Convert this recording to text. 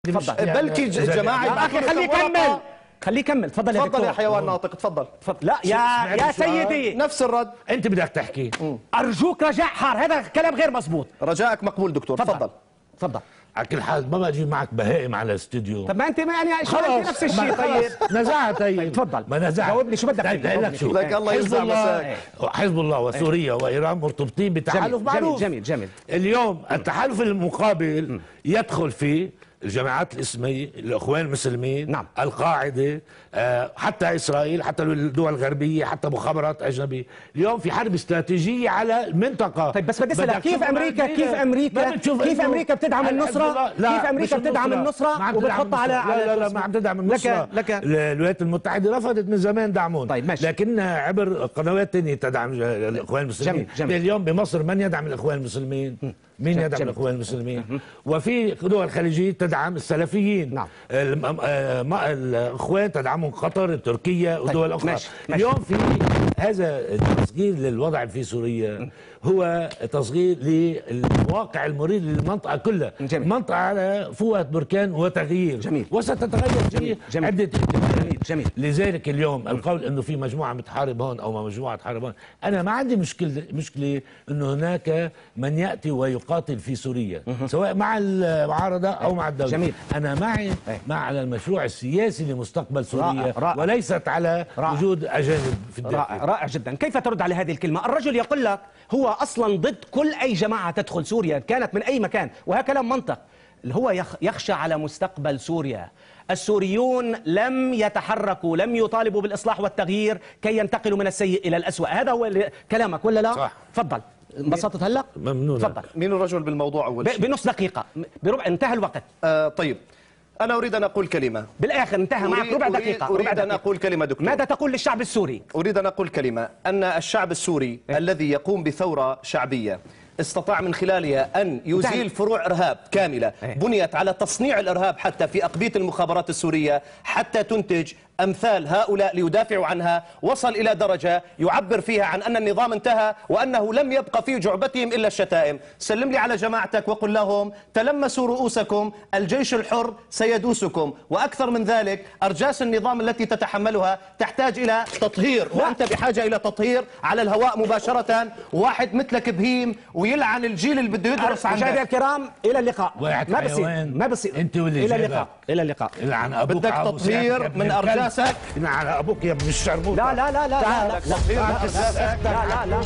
تفضل. بلكي جماعه يا اخي خليه يكمل، خليه يكمل. تفضل يا تفضل يا حيوان ناطق، تفضل. لا يا سيدي نفس الرد. انت بدك تحكي. ارجوك رجاء حار، هذا كلام غير مزبوط. رجائك مقبول دكتور، تفضل. تفضل. على كل حال ما بجي معك بهائم على الاستوديو. طب ما انت يعني شو انت نفس الشيء. طيب نزعت. طيب تفضل. ما نزعت. جاوبني شو بدك طيب لك شو لك الله يجزع مساك. حزب الله وسوريا وايران مرتبطين بتحالف معروف. جميل. اليوم التحالف المقابل يدخل فيه الجماعات الإسلامية، الإخوان المسلمين، نعم. القاعدة، حتى إسرائيل، حتى الدول الغربية، حتى مخابرات أجنبية. اليوم في حرب استراتيجية على المنطقة. طيب بس بدي أسألك كيف أمريكا بتدعم النصرة؟ كيف أمريكا بتدعم النصرة وبتحطها على لا ما عم تدعم النصرة. الولايات المتحدة رفضت من زمان دعمون. طيب ماشي. لكنها عبر قنوات ثانية تدعم الإخوان المسلمين. جميل. اليوم بمصر من يدعم الإخوان المسلمين؟ مين يدعم الإخوان المسلمين؟ وفي دول خليجية تدعم السلفيين. نعم. الإخوان تدعمهم قطر، تركيا ودول أخرى. ماشي. اليوم في هذا التصغير للوضع في سوريا هو تصغير للواقع المرير للمنطقة كلها. منطقة على فوهة بركان وتغيير. جميل. وستتغير في عدة جميل. لذلك اليوم القول انه في مجموعه متحارب هون او مجموعه تحارب هون، انا ما عندي مشكله انه هناك من ياتي ويقاتل في سوريا سواء مع المعارضه او مع الدوله. جميل. انا مع على المشروع السياسي لمستقبل سوريا. رائع. وليست على وجود اجانب في الداخل. رائع جدا. كيف ترد على هذه الكلمه؟ الرجل يقول لك هو اصلا ضد كل اي جماعه تدخل سوريا كانت من اي مكان، وهذا كلام منطق. هو يخشى على مستقبل سوريا. السوريون لم يتحركوا، لم يطالبوا بالإصلاح والتغيير كي ينتقلوا من السيء إلى الأسوأ. هذا هو كلامك ولا لا؟ صح. تفضل. انبسطت هلا؟ ممنون. تفضل. مين الرجل بالموضوع أول شيء؟ بنص دقيقة، بربع انتهى الوقت. طيب أنا أريد أن أقول كلمة. بالآخر انتهى معك ربع دقيقة. أريد أن أقول كلمة دكتور. ماذا تقول للشعب السوري؟ أريد أن أقول كلمة، أن الشعب السوري الذي يقوم بثورة شعبية استطاع من خلالها أن يزيل فروع إرهاب كاملة بنيت على تصنيع الإرهاب حتى في أقبية المخابرات السورية حتى تنتج أمثال هؤلاء ليدافعوا عنها. وصل إلى درجة يعبر فيها عن أن النظام انتهى وأنه لم يبقى في جعبتهم إلا الشتائم. سلم لي على جماعتك وقل لهم تلمسوا رؤوسكم، الجيش الحر سيدوسكم. وأكثر من ذلك أرجاس النظام التي تتحملها تحتاج إلى تطهير، وأنت بحاجة إلى تطهير على الهواء مباشرة. واحد مثلك بهيم ويلعن الجيل اللي بده يدرس عنك. مشاهدينا الكرام إلى اللقاء. ما بصير انت واللي إلى اللقاء. إلى اللقاء. بدك تطهير من أرجاسك. على ابوك يا ابن الشرموطه. لا لا لا لا لا لا لا لا لا لا